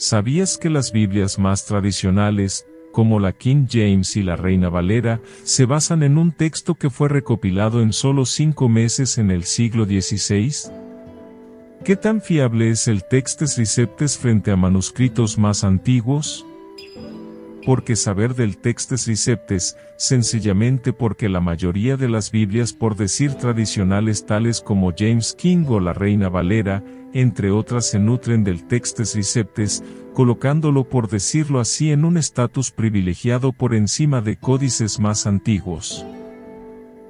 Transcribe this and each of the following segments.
¿Sabías que las Biblias más tradicionales, como la King James y la Reina Valera, se basan en un texto que fue recopilado en solo 5 meses en el siglo XVI? ¿Qué tan fiable es el Textes Receptes frente a manuscritos más antiguos? Porque saber del Textes Receptes, sencillamente porque la mayoría de las Biblias por decir tradicionales tales como James King o la Reina Valera, entre otras se nutren del Textes Receptes, colocándolo por decirlo así en un estatus privilegiado por encima de códices más antiguos.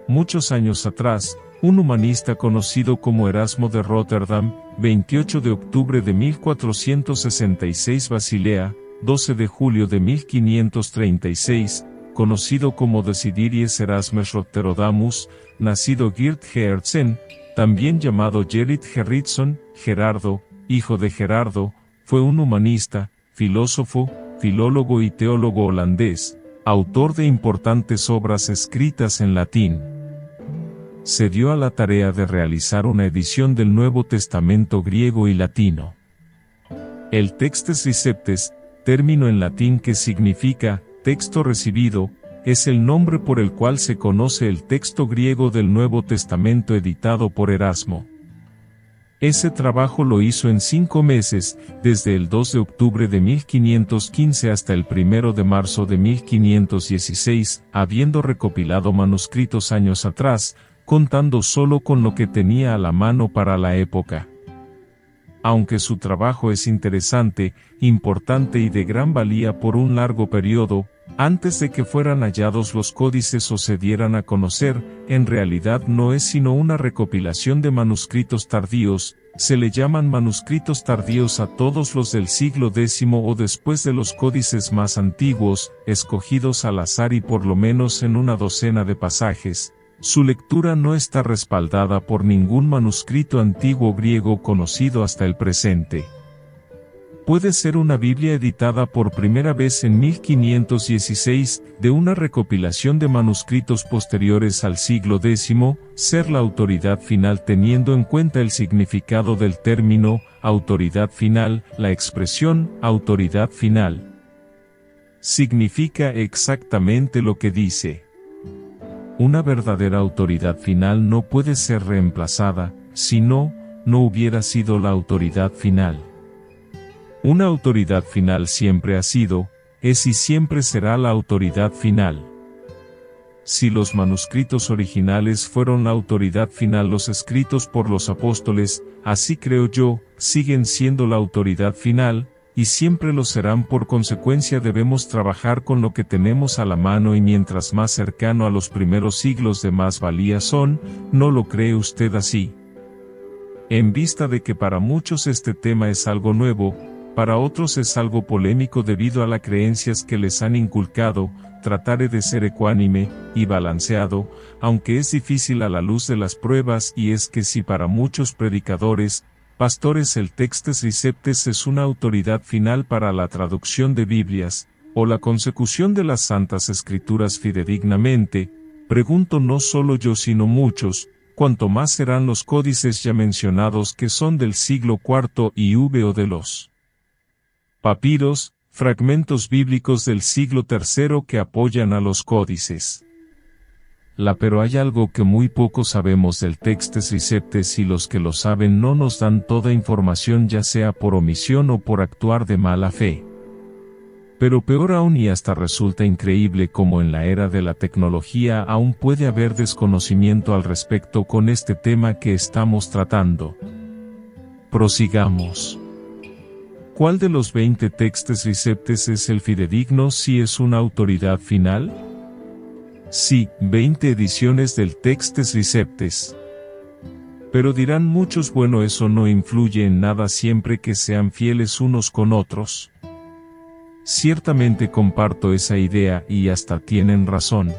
Muchos años atrás, un humanista conocido como Erasmo de Rotterdam, 28 de octubre de 1466 Basilea, 12 de julio de 1536, conocido como Desideries Erasmus Rotterdamus, nacido Geert Gerritsen, también llamado Gerrit Gerritsen, Gerardo, hijo de Gerardo, fue un humanista, filósofo, filólogo y teólogo holandés, autor de importantes obras escritas en latín. Se dio a la tarea de realizar una edición del Nuevo Testamento griego y latino. El Textes Receptes, término en latín que significa texto recibido, es el nombre por el cual se conoce el texto griego del Nuevo Testamento editado por Erasmo. Ese trabajo lo hizo en 5 meses, desde el 2 de octubre de 1515 hasta el 1 de marzo de 1516, habiendo recopilado manuscritos años atrás, contando solo con lo que tenía a la mano para la época. Aunque su trabajo es interesante, importante y de gran valía por un largo periodo, antes de que fueran hallados los códices o se dieran a conocer, en realidad no es sino una recopilación de manuscritos tardíos. Se le llaman manuscritos tardíos a todos los del siglo X o después de los códices más antiguos, escogidos al azar y por lo menos en una docena de pasajes. Su lectura no está respaldada por ningún manuscrito antiguo griego conocido hasta el presente. Puede ser una Biblia editada por primera vez en 1516, de una recopilación de manuscritos posteriores al siglo X, ser la autoridad final teniendo en cuenta el significado del término, autoridad final. La expresión, autoridad final, significa exactamente lo que dice. Una verdadera autoridad final no puede ser reemplazada, si no hubiera sido la autoridad final. Una autoridad final siempre ha sido, es y siempre será la autoridad final. Si los manuscritos originales fueron la autoridad final, los escritos por los apóstoles, así creo yo, siguen siendo la autoridad final, y siempre lo serán. Por consecuencia debemos trabajar con lo que tenemos a la mano y mientras más cercano a los primeros siglos de más valía son. ¿No lo cree usted así? En vista de que para muchos este tema es algo nuevo, para otros es algo polémico debido a las creencias que les han inculcado, trataré de ser ecuánime y balanceado, aunque es difícil a la luz de las pruebas. Y es que si para muchos predicadores, pastores el Textes Receptes es una autoridad final para la traducción de Biblias, o la consecución de las Santas Escrituras fidedignamente, pregunto no solo yo sino muchos, cuanto más serán los códices ya mencionados que son del siglo IV y o de los papiros, fragmentos bíblicos del siglo III que apoyan a los códices. Pero hay algo que muy poco sabemos del Textes Receptes y los que lo saben no nos dan toda información, ya sea por omisión o por actuar de mala fe. Pero peor aún, y hasta resulta increíble como en la era de la tecnología aún puede haber desconocimiento al respecto con este tema que estamos tratando. Prosigamos. ¿Cuál de los 20 Textes Receptes es el fidedigno si es una autoridad final? Sí, 20 ediciones del Textes Receptes. Pero dirán muchos, bueno, eso no influye en nada siempre que sean fieles unos con otros. Ciertamente comparto esa idea y hasta tienen razón.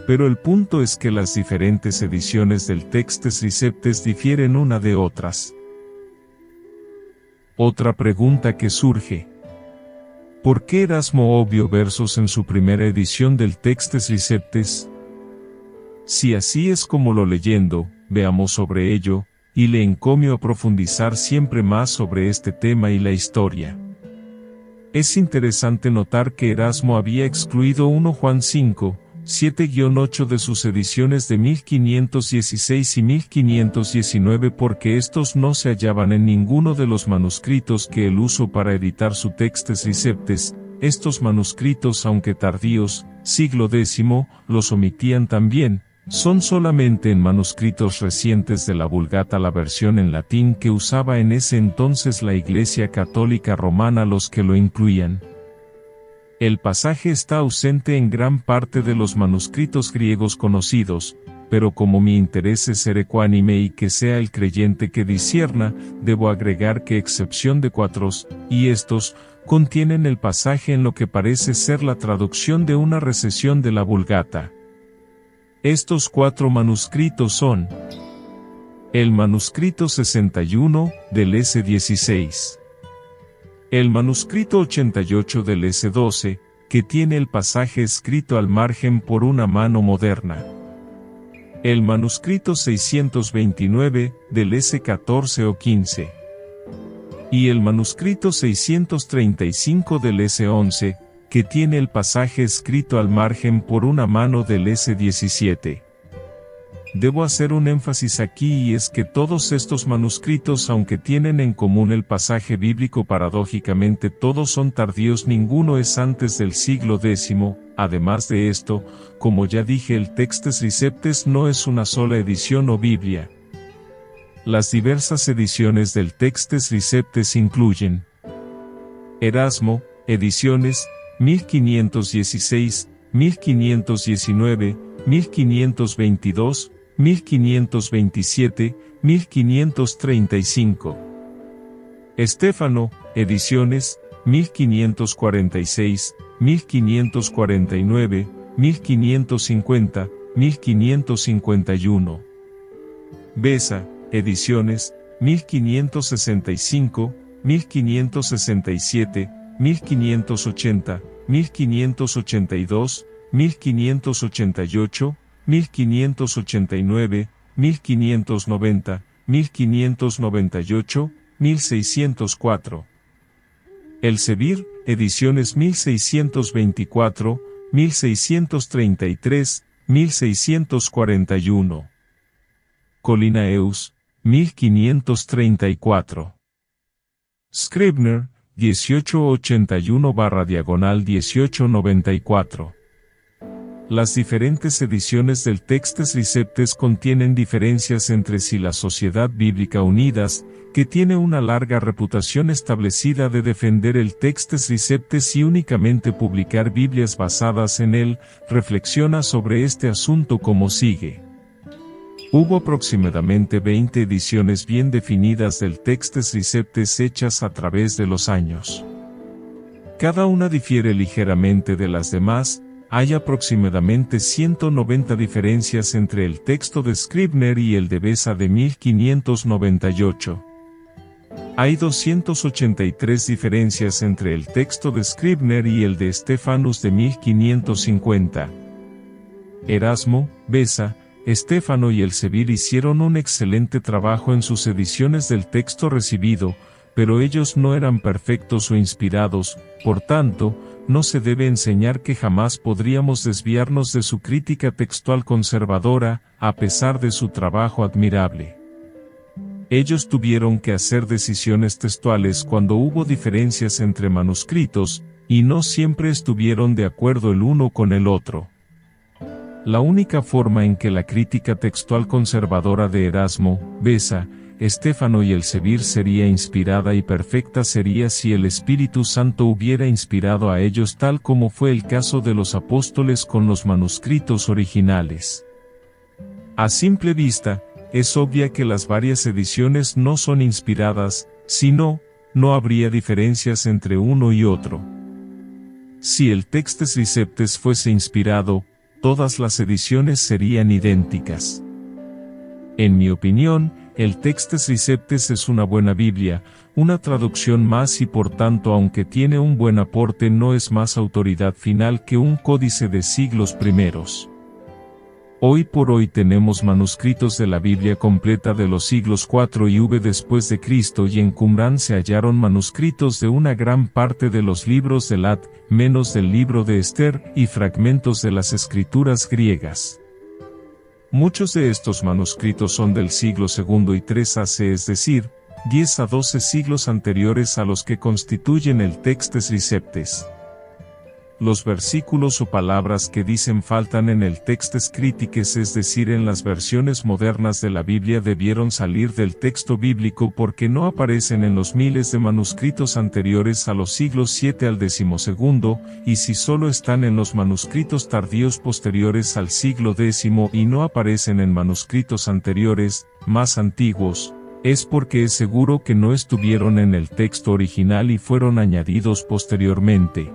Pero el punto es que las diferentes ediciones del Textes Receptes difieren una de otras. Otra pregunta que surge: ¿por qué Erasmo obvió versos en su primera edición del Textes Receptes? Si así es como lo leyendo, veamos sobre ello, y le encomio a profundizar siempre más sobre este tema y la historia. Es interesante notar que Erasmo había excluido 1 Juan 5, 7-8 de sus ediciones de 1516 y 1519 porque estos no se hallaban en ninguno de los manuscritos que él usó para editar su Textes Receptes. Estos manuscritos, aunque tardíos, siglo X, los omitían también. Son solamente en manuscritos recientes de la Vulgata la versión en latín que usaba en ese entonces la Iglesia Católica Romana los que lo incluían. El pasaje está ausente en gran parte de los manuscritos griegos conocidos, pero como mi interés es ser ecuánime y que sea el creyente que discierna, debo agregar que excepción de 4, y estos, contienen el pasaje en lo que parece ser la traducción de una recesión de la Vulgata. Estos 4 manuscritos son: el manuscrito 61, del S16. El manuscrito 88 del S12, que tiene el pasaje escrito al margen por una mano moderna. El manuscrito 629, del S14 o 15. Y el manuscrito 635 del S11, que tiene el pasaje escrito al margen por una mano del S17. Debo hacer un énfasis aquí y es que todos estos manuscritos, aunque tienen en común el pasaje bíblico, paradójicamente todos son tardíos, ninguno es antes del siglo X. Además de esto, como ya dije, el Textes Receptes no es una sola edición o Biblia. Las diversas ediciones del Textes Receptes incluyen: Erasmo, ediciones, 1516, 1519, 1522, 1527, 1535. Estéfano, ediciones, 1546, 1549, 1550, 1551. Besa, ediciones, 1565, 1567, 1580, 1582, 1588, 1589, 1590, 1598, 1604. Elsevier, ediciones 1624, 1633, 1641. Colinaeus, 1534. Scribner, 1881/1894. Las diferentes ediciones del Textes Receptes contienen diferencias entre sí. La Sociedad Bíblica Unidas, que tiene una larga reputación establecida de defender el Textes Receptes y únicamente publicar Biblias basadas en él, reflexiona sobre este asunto como sigue. Hubo aproximadamente 20 ediciones bien definidas del Textes Receptes hechas a través de los años. Cada una difiere ligeramente de las demás. Hay aproximadamente 190 diferencias entre el texto de Scribner y el de Besa de 1598. Hay 283 diferencias entre el texto de Scribner y el de Stephanus de 1550. Erasmo, Besa, Estéfano y Elsevier hicieron un excelente trabajo en sus ediciones del texto recibido, pero ellos no eran perfectos o inspirados, por tanto, no se debe enseñar que jamás podríamos desviarnos de su crítica textual conservadora, a pesar de su trabajo admirable. Ellos tuvieron que hacer decisiones textuales cuando hubo diferencias entre manuscritos, y no siempre estuvieron de acuerdo el uno con el otro. La única forma en que la crítica textual conservadora de Erasmo, Besa, Estéfano y Elsevier sería inspirada y perfecta sería si el Espíritu Santo hubiera inspirado a ellos, tal como fue el caso de los apóstoles con los manuscritos originales. A simple vista, es obvia que las varias ediciones no son inspiradas, si no, no habría diferencias entre uno y otro. Si el Textes Receptes fuese inspirado, todas las ediciones serían idénticas. En mi opinión, el Textes Receptes es una buena Biblia, una traducción más y por tanto, aunque tiene un buen aporte, no es más autoridad final que un códice de siglos primeros. Hoy por hoy tenemos manuscritos de la Biblia completa de los siglos IV y V después de Cristo, y en Qumrán se hallaron manuscritos de una gran parte de los libros del At, menos del libro de Esther, y fragmentos de las escrituras griegas. Muchos de estos manuscritos son del siglo II y III AC, es decir, 10 a 12 siglos anteriores a los que constituyen el Textes Receptes. Los versículos o palabras que dicen faltan en el Textes Critiques, es decir, en las versiones modernas de la Biblia, debieron salir del texto bíblico porque no aparecen en los miles de manuscritos anteriores a los siglos VII al XII, y si solo están en los manuscritos tardíos posteriores al siglo X y no aparecen en manuscritos anteriores, más antiguos, es porque es seguro que no estuvieron en el texto original y fueron añadidos posteriormente.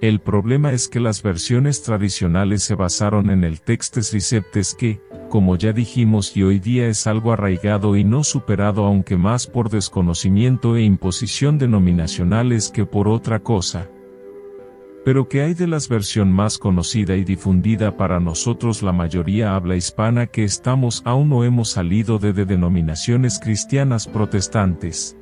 El problema es que las versiones tradicionales se basaron en el Textes Receptes que, como ya dijimos, y hoy día es algo arraigado y no superado, aunque más por desconocimiento e imposición denominacionales que por otra cosa. Pero ¿qué hay de la versión más conocida y difundida para nosotros, la mayoría habla hispana, que estamos aún no hemos salido de denominaciones cristianas protestantes?